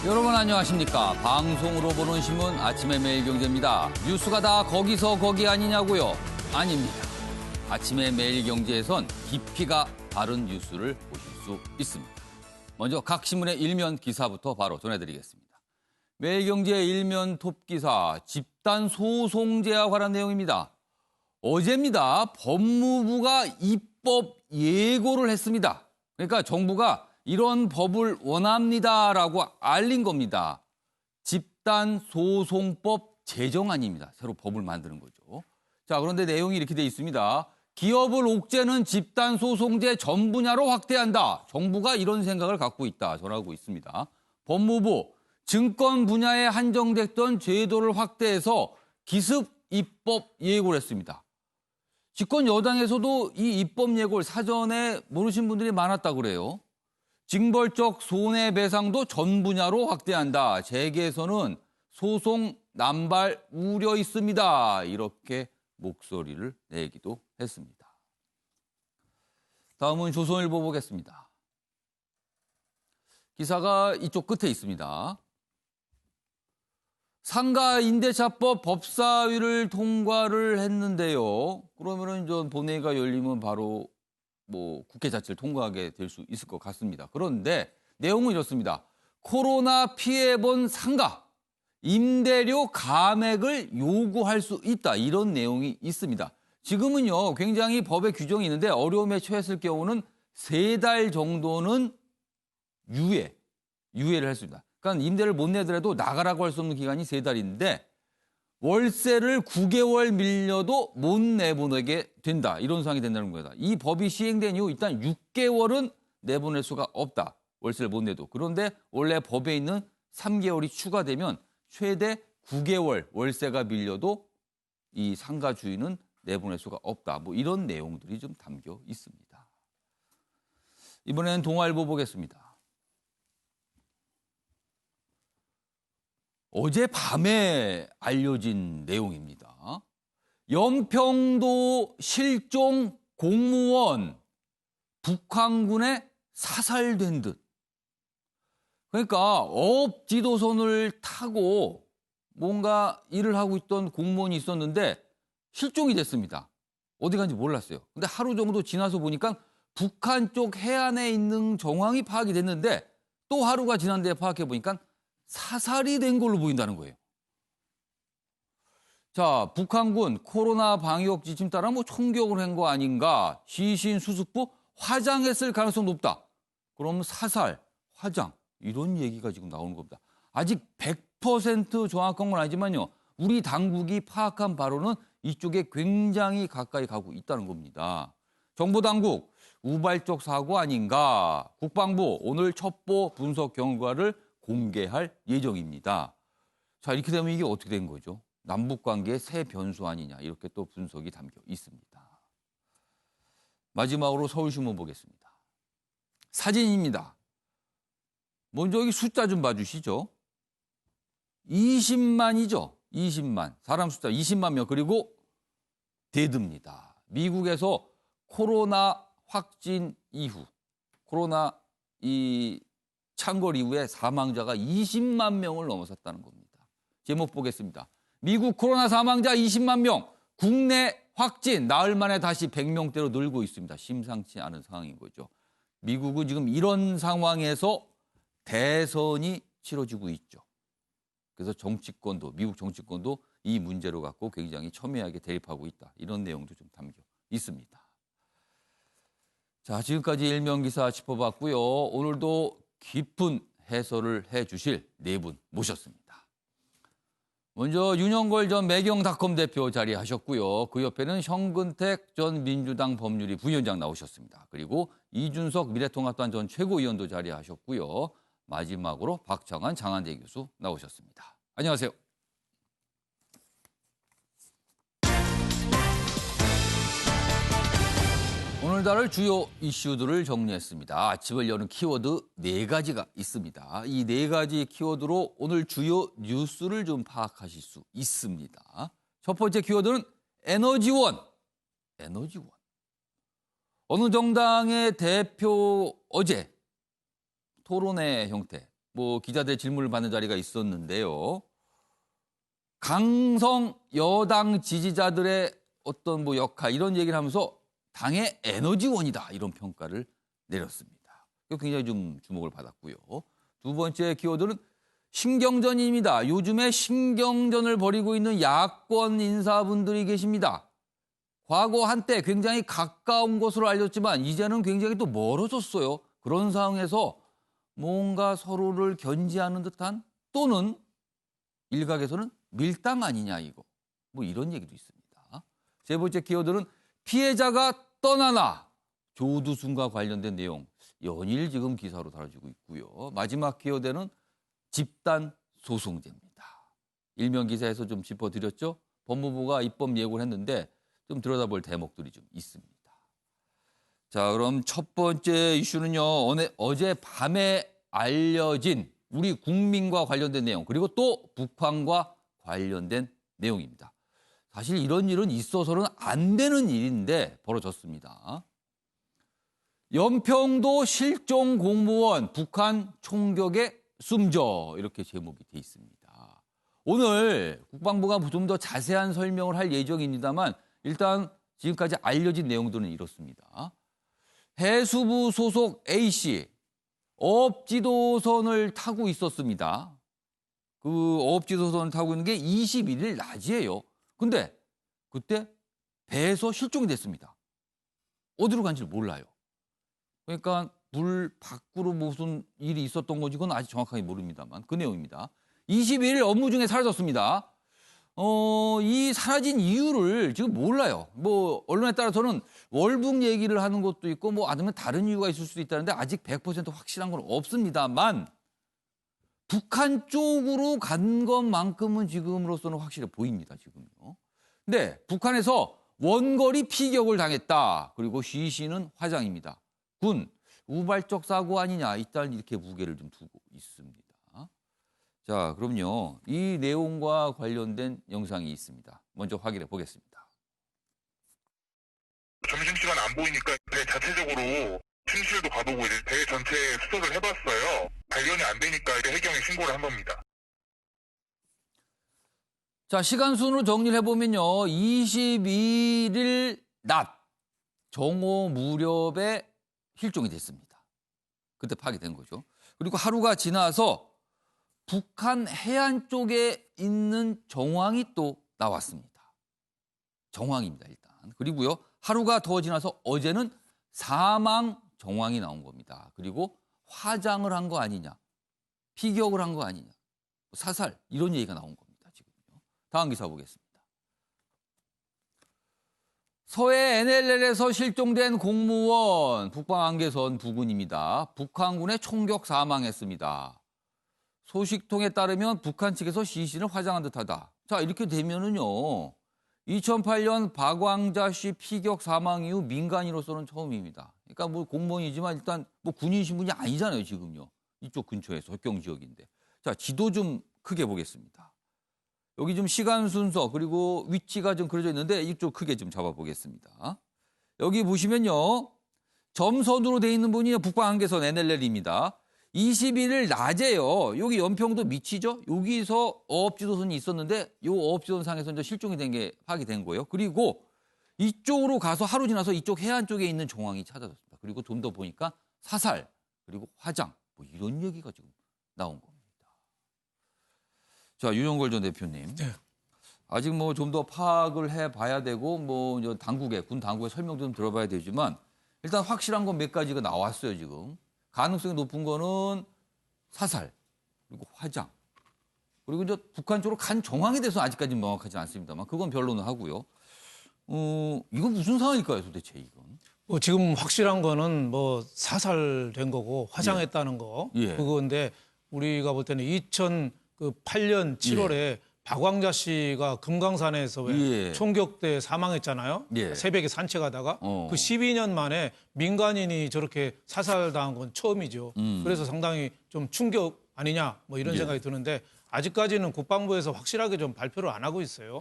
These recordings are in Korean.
여러분 안녕하십니까. 방송으로 보는 신문 아침의 매일경제입니다. 뉴스가 다 거기서 거기 아니냐고요? 아닙니다. 아침의 매일경제에선 깊이가 다른 뉴스를 보실 수 있습니다. 먼저 각 신문의 일면 기사부터 바로 전해드리겠습니다. 매일경제 일면 톱기사, 집단 소송제와 관한 내용입니다. 어제입니다. 법무부가 입법 예고를 했습니다. 그러니까 정부가 이런 법을 원합니다라고 알린 겁니다. 집단소송법 제정안입니다. 새로 법을 만드는 거죠. 자, 그런데 내용이 이렇게 돼 있습니다. 기업을 옥죄는 집단소송제 전 분야로 확대한다. 정부가 이런 생각을 갖고 있다. 전하고 있습니다. 법무부, 증권 분야에 한정됐던 제도를 확대해서 기습 입법 예고를 했습니다. 집권 여당에서도 이 입법 예고를 사전에 모르신 분들이 많았다고 그래요. 징벌적 손해배상도 전 분야로 확대한다. 재계에서는 소송 남발 우려 있습니다. 이렇게 목소리를 내기도 했습니다. 다음은 조선일보 보겠습니다. 기사가 이쪽 끝에 있습니다. 상가임대차법 법사위를 통과를 했는데요. 그러면은 전 본회의가 열리면 바로 국회 자체를 통과하게 될 수 있을 것 같습니다. 그런데 내용은 이렇습니다. 코로나 피해본 상가, 임대료 감액을 요구할 수 있다. 이런 내용이 있습니다. 지금은요, 굉장히 법에 규정이 있는데 어려움에 처했을 경우는 3달 정도는 유예를 할 수 있다. 그러니까 임대를 못 내더라도 나가라고 할 수 없는 기간이 3달인데 월세를 9개월 밀려도 못 내보내게 된다. 이런 상황이 된다는 거다. 이 법이 시행된 이후 일단 6개월은 내보낼 수가 없다. 월세를 못 내도. 그런데 원래 법에 있는 3개월이 추가되면 최대 9개월 월세가 밀려도 이 상가 주인은 내보낼 수가 없다. 이런 내용들이 좀 담겨 있습니다. 이번에는 동아일보 보겠습니다. 어젯밤에 알려진 내용입니다. 연평도 실종 공무원 북한군에 사살된 듯. 그러니까 어업 지도선을 타고 뭔가 일을 하고 있던 공무원이 있었는데 실종이 됐습니다. 어디 간지 몰랐어요. 근데 하루 정도 지나서 보니까 북한 쪽 해안에 있는 정황이 파악이 됐는데 또 하루가 지난 데에 파악해 보니까 사살이 된 걸로 보인다는 거예요. 자, 북한군 코로나 방역 지침 따라 총격을 한 거 아닌가? 시신 수습부 화장했을 가능성이 높다. 그럼 사살, 화장 이런 얘기가 지금 나오는 겁니다. 아직 100% 정확한 건 아니지만요. 우리 당국이 파악한 바로는 이쪽에 굉장히 가까이 가고 있다는 겁니다. 정부 당국 우발적 사고 아닌가? 국방부 오늘 첩보 분석 결과를 공개할 예정입니다. 자, 이렇게 되면 이게 어떻게 된 거죠? 남북 관계의 새 변수 아니냐 이렇게 또 분석이 담겨 있습니다. 마지막으로 서울신문 보겠습니다. 사진입니다. 먼저 이 숫자 좀 봐주시죠. 20만이죠. 20만. 사람 숫자 20만 명. 그리고 데드입니다. 미국에서 코로나 확진 이후 코로나 창궐 이후에 사망자가 20만 명을 넘어섰다는 겁니다. 제목 보겠습니다. 미국 코로나 사망자 20만 명, 국내 확진 나흘 만에 다시 100명대로 늘고 있습니다. 심상치 않은 상황인 거죠. 미국은 지금 이런 상황에서 대선이 치러지고 있죠. 그래서 미국 정치권도 이 문제로 갖고 굉장히 첨예하게 대립하고 있다. 이런 내용도 좀 담겨 있습니다. 자, 지금까지 일면 기사 짚어봤고요. 오늘도 깊은 해설을 해주실 4분 모셨습니다. 먼저 윤영걸 전 매경닷컴 대표 자리하셨고요. 그 옆에는 현근택 전 민주당 법률위 부위원장 나오셨습니다. 그리고 이준석 미래통합당 전 최고위원도 자리하셨고요. 마지막으로 박창환 장한대 교수 나오셨습니다. 안녕하세요. 오늘 다룰 주요 이슈들을 정리했습니다. 아침을 여는 키워드 4가지가 있습니다. 이 4가지 키워드로 오늘 주요 뉴스를 좀 파악하실 수 있습니다. 첫 번째 키워드는 에너지원. 어느 정당의 대표 어제 토론회 형태, 뭐 기자들의 질문을 받는 자리가 있었는데요. 강성 여당 지지자들의 어떤 뭐 역할 이런 얘기를 하면서 당의 에너지원이다 이런 평가를 내렸습니다. 이거 굉장히 좀 주목을 받았고요. 두 번째 키워드는 신경전입니다. 요즘에 신경전을 벌이고 있는 야권 인사분들이 계십니다. 과거 한때 굉장히 가까운 것으로 알렸지만 이제는 굉장히 또 멀어졌어요. 그런 상황에서 뭔가 서로를 견제하는 듯한 또는 일각에서는 밀당 아니냐 이거. 뭐 이런 얘기도 있습니다. 세 번째 키워드는 피해자가 떠나나 조두순과 관련된 내용. 연일 지금 기사로 다뤄지고 있고요. 마지막 키워드는 집단 소송제입니다. 일면 기사에서 좀 짚어드렸죠. 법무부가 입법 예고를 했는데 좀 들여다볼 대목들이 좀 있습니다. 자, 그럼 첫 번째 이슈는요. 어제 밤에 알려진 우리 국민과 관련된 내용 그리고 또 북한과 관련된 내용입니다. 사실 이런 일은 있어서는 안 되는 일인데 벌어졌습니다. 연평도 실종 공무원 북한 총격에 숨져 이렇게 제목이 돼 있습니다. 오늘 국방부가 좀 더 자세한 설명을 할 예정입니다만 일단 지금까지 알려진 내용들은 이렇습니다. 해수부 소속 A씨 어업지도선을 타고 있었습니다. 그 어업지도선을 타고 있는 게 21일 낮이에요. 근데 그때 배에서 실종이 됐습니다. 어디로 간지를 몰라요. 그러니까 물 밖으로 무슨 일이 있었던 건지 그건 아직 정확하게 모릅니다만 그 내용입니다. 21일 업무 중에 사라졌습니다. 이 사라진 이유를 지금 몰라요. 뭐 언론에 따라서는 월북 얘기를 하는 것도 있고 뭐 아니면 다른 이유가 있을 수도 있다는데 아직 100% 확실한 건 없습니다만 북한 쪽으로 간 것만큼은 지금으로서는 확실해 보입니다. 지금요. 근데 북한에서 원거리 피격을 당했다. 그리고 쉬 씨는 화장입니다. 군 우발적 사고 아니냐 일단 이렇게 무게를 좀 두고 있습니다. 자, 그럼요. 이 내용과 관련된 영상이 있습니다. 먼저 확인해 보겠습니다. 점심시간 안 보이니까 배 자체적으로 침실도 가보고 이제 배 전체에 수색을 해봤어요. 발견이 안 되니까 이제 해경에 신고를 한 겁니다. 자, 시간 순으로 정리를 해보면요. 21일 낮 정오 무렵에 실종이 됐습니다. 그때 파괴된 거죠. 그리고 하루가 지나서 북한 해안 쪽에 있는 정황이 또 나왔습니다. 정황입니다, 일단. 그리고요, 하루가 더 지나서 어제는 사망 정황이 나온 겁니다. 그리고 화장을 한 거 아니냐, 피격을 한 거 아니냐, 사살 이런 얘기가 나온 겁니다. 지금요. 다음 기사 보겠습니다. 서해 NLL에서 실종된 공무원 북방안개선 부근입니다. 북한군의 총격 사망했습니다. 소식통에 따르면 북한 측에서 시신을 화장한 듯하다. 자, 이렇게 되면은요. 2008년 박왕자 씨 피격 사망 이후 민간인으로서는 처음입니다. 그러니까 뭐 공무원이지만 일단 뭐 군인 신분이 아니잖아요, 지금요. 이쪽 근처에서 국경 지역인데. 자, 지도 좀 크게 보겠습니다. 여기 좀 시간 순서 그리고 위치가 좀 그려져 있는데 이쪽 크게 좀 잡아보겠습니다. 여기 보시면요. 점선으로 돼 있는 분이 북방한계선 NLL입니다. 21일 낮에요. 여기 연평도 밑이죠. 여기서 어업지도선이 있었는데 이 어업지도선상에서 이제 실종이 된 게 파악된 거예요. 그리고 이쪽으로 가서 하루 지나서 이쪽 해안 쪽에 있는 정황이 찾아졌습니다. 그리고 좀 더 보니까 사살 그리고 화장 뭐 이런 얘기가 지금 나온 겁니다. 자, 윤영걸 전 대표님. 네. 아직 뭐 좀 더 파악을 해봐야 되고 뭐 군 당국의 설명도 좀 들어봐야 되지만 일단 확실한 건 몇 가지가 나왔어요 지금. 가능성이 높은 거는 사살 그리고 화장 그리고 이제 북한 쪽으로 간 정황에 대해서 아직까지는 명확하지 않습니다만 그건 변론을 하고요. 이건 무슨 상황일까요 도대체 이건? 뭐 지금 확실한 거는 뭐 사살된 거고 화장했다는 거 그건데 우리가 볼 때는 2008년 7월에 박왕자 씨가 금강산에서 왜 총격돼 사망했잖아요. 새벽에 산책하다가 그 12년 만에 민간인이 저렇게 사살당한 건 처음이죠. 그래서 상당히 좀 충격 아니냐 뭐 이런 생각이 드는데 아직까지는 국방부에서 확실하게 좀 발표를 안 하고 있어요.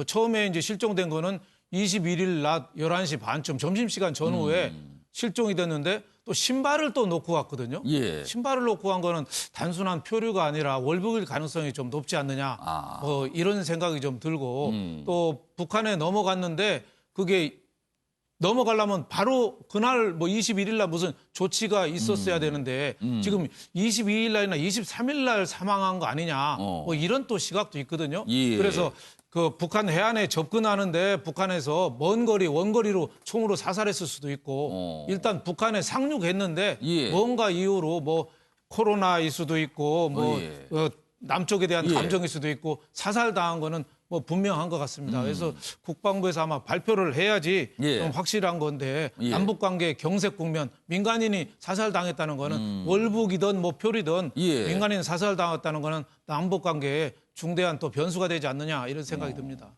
처음에 이제 실종된 거는 21일 낮 11시 반쯤 점심시간 전후에 실종이 됐는데 또 신발을 또 놓고 갔거든요. 예. 신발을 놓고 간 거는 단순한 표류가 아니라 월북일 가능성이 좀 높지 않느냐. 뭐 이런 생각이 좀 들고 또 북한에 넘어갔는데 그게 넘어가려면 바로 그날 뭐 21일 날 무슨 조치가 있었어야 되는데 지금 22일 날이나 23일 날 사망한 거 아니냐. 뭐 이런 또 시각도 있거든요. 예. 그래서 그 북한 해안에 접근하는데 북한에서 먼 거리 원거리로 총으로 사살했을 수도 있고 일단 북한에 상륙했는데 예. 뭔가 이유로 뭐 코로나일 수도 있고 뭐 예. 남쪽에 대한 예. 감정일 수도 있고 사살당한 거는 뭐 분명한 것 같습니다. 그래서 국방부에서 아마 발표를 해야지 예. 좀 확실한 건데 예. 남북관계 경색 국면 민간인이 사살당했다는 거는 월북이든 뭐 표리든 예. 민간인 사살당했다는 거는 남북관계에 중대한 또 변수가 되지 않느냐 이런 생각이 듭니다.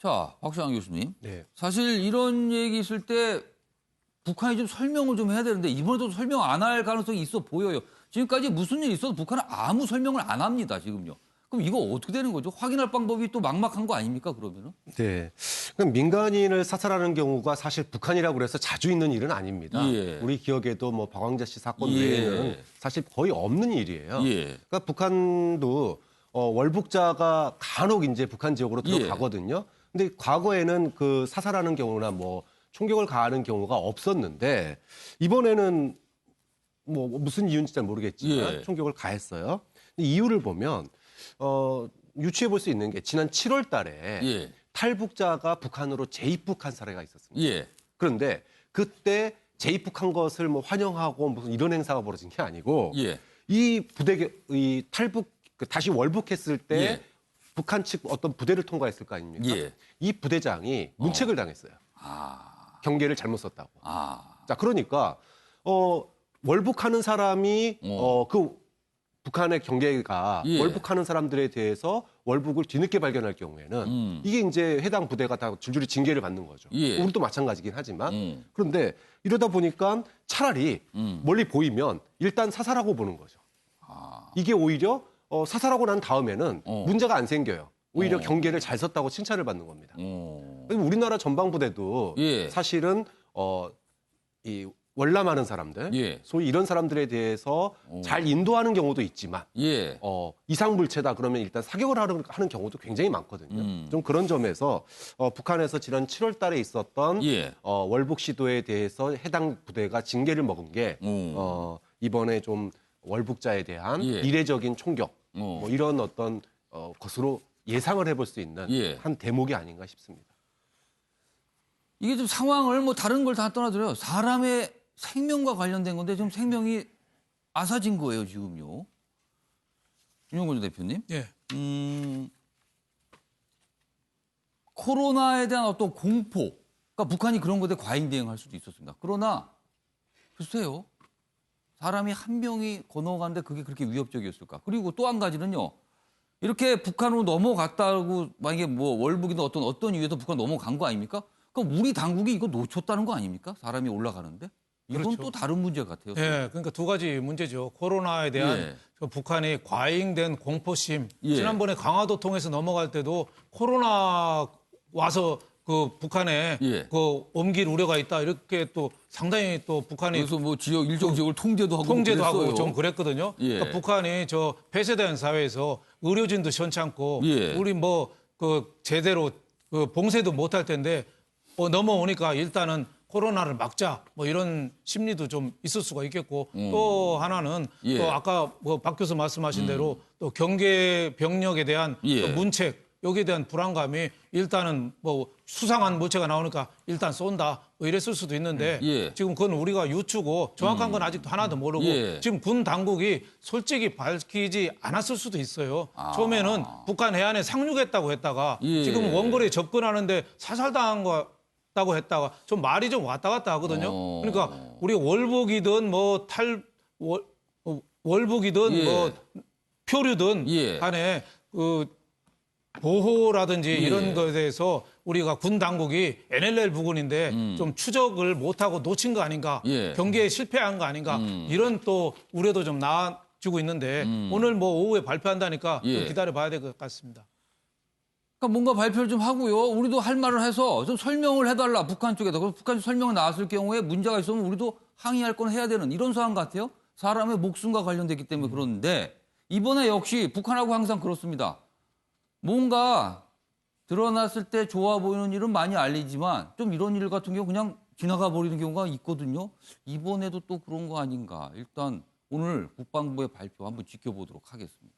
자, 박시영 교수님. 네. 사실 이런 얘기 있을 때 북한이 좀 설명을 좀 해야 되는데 이번에도 설명 안 할 가능성이 있어 보여요. 지금까지 무슨 일이 있어도 북한은 아무 설명을 안 합니다, 지금요. 그럼 이거 어떻게 되는 거죠? 확인할 방법이 또 막막한 거 아닙니까, 그러면은? 네. 그럼 민간인을 사살하는 경우가 사실 북한이라고 해서 자주 있는 일은 아닙니다. 예. 우리 기억에도 뭐 박광자 씨 사건 예. 외에는 사실 거의 없는 일이에요. 예. 그러니까 북한도 월북자가 간혹 이제 북한 지역으로 들어가거든요. 근데 과거에는 그 사살하는 경우나 뭐 총격을 가하는 경우가 없었는데 이번에는 뭐 무슨 이유인지 잘 모르겠지만 예. 총격을 가했어요. 근데 이유를 보면 유추해 볼 수 있는 게 지난 7월 달에 예. 탈북자가 북한으로 재입국한 사례가 있었습니다. 예. 그런데 그때 재입국한 것을 뭐 환영하고 무슨 이런 행사가 벌어진 게 아니고 예. 이 탈북 다시 월북했을 때 예. 북한 측 어떤 부대를 통과했을 거 아닙니까? 예. 이 부대장이 문책을 당했어요. 아. 경계를 잘못 썼다고. 아. 자, 그러니까 월북하는 사람이 그 북한의 경계가 예. 월북하는 사람들에 대해서 월북을 뒤늦게 발견할 경우에는 이게 이제 해당 부대가 다 줄줄이 징계를 받는 거죠. 예. 우리도 마찬가지긴 하지만 그런데 이러다 보니까 차라리 멀리 보이면 일단 사살하고 보는 거죠. 이게 오히려 사살하고 난 다음에는 문제가 안 생겨요. 오히려 경계를 잘 썼다고 칭찬을 받는 겁니다. 그리고 우리나라 전방부대도 예. 사실은 이 월남하는 사람들, 예. 소위 이런 사람들에 대해서 잘 인도하는 경우도 있지만 예. 이상불체다 그러면 일단 사격을 하는 경우도 굉장히 많거든요. 좀 그런 점에서 북한에서 지난 7월 달에 있었던 예. 월북 시도에 대해서 해당 부대가 징계를 먹은 게 이번에 좀 월북자에 대한 예. 이례적인 총격 뭐 이런 어떤 것으로 예상을 해볼 수 있는 예. 한 대목이 아닌가 싶습니다. 이게 좀 상황을 뭐 다른 걸 다 떠나드려요. 사람의 생명과 관련된 건데 좀 생명이 앗아진 거예요, 지금요. 윤영권 대표님. 예. 코로나에 대한 어떤 공포. 그러니까 북한이 그런 것에 과잉 대응할 수도 있었습니다. 그러나 글쎄요. 사람이 한 명이 건너가는데 그게 그렇게 위협적이었을까. 그리고 또 한 가지는요. 이렇게 북한으로 넘어갔다고 만약에 뭐 월북이든 어떤 이유에서 북한 넘어간 거 아닙니까? 그럼 우리 당국이 이거 놓쳤다는 거 아닙니까? 사람이 올라가는데? 이건 그렇죠. 또 다른 문제 같아요. 예, 그러니까 두 가지 문제죠. 코로나에 대한 예. 그 북한의 과잉된 공포심. 예. 지난번에 강화도 통해서 넘어갈 때도 코로나 와서 그 북한에 예. 그 옮길 우려가 있다 이렇게 또 상당히 또 북한이 그래서 뭐 일정 지역을 통제도 하고 하고 그랬어요. 좀 그랬거든요. 예. 그러니까 북한이 저 폐쇄된 사회에서 의료진도 시원찮고 예. 우리 뭐 그 제대로 그 봉쇄도 못할 텐데 넘어오니까 일단은 코로나를 막자 뭐 이런 심리도 좀 있을 수가 있겠고 또 하나는 예. 또 아까 뭐 박 교수 말씀하신 대로 또 경계 병력에 대한 예. 또 문책 여기에 대한 불안감이 일단은 뭐 수상한 물체가 나오니까 일단 쏜다 뭐 이랬을 수도 있는데 예. 지금 그건 우리가 유추고 정확한 건 아직도 하나도 모르고 예. 지금 군 당국이 솔직히 밝히지 않았을 수도 있어요. 처음에는 북한 해안에 상륙했다고 했다가 예. 지금 원거리에 접근하는데 사살당한 거다고 했다가 좀 말이 좀 왔다 갔다 하거든요. 그러니까 우리 월북이든 뭐 월북이든 예. 뭐 표류든 예. 간에 그 보호라든지 이런 것에 대해서 우리가 군 당국이 NLL 부근인데 좀 추적을 못하고 놓친 거 아닌가, 예. 경계에 실패한 거 아닌가 이런 또 우려도 좀 나아지고 있는데 오늘 뭐 오후에 발표한다니까 예. 좀 기다려봐야 될 것 같습니다. 그러니까 뭔가 발표를 좀 하고요. 우리도 할 말을 해서 좀 설명을 해달라, 북한 쪽에서. 그래서 북한 쪽 설명이 나왔을 경우에 문제가 있으면 우리도 항의할 건 해야 되는 이런 상황 같아요. 사람의 목숨과 관련됐기 때문에 그러는데 이번에 역시 북한하고 항상 그렇습니다. 뭔가 드러났을 때 좋아 보이는 일은 많이 알리지만 좀 이런 일 같은 경우 그냥 지나가 버리는 경우가 있거든요. 이번에도 또 그런 거 아닌가. 일단 오늘 국방부의 발표 한번 지켜보도록 하겠습니다.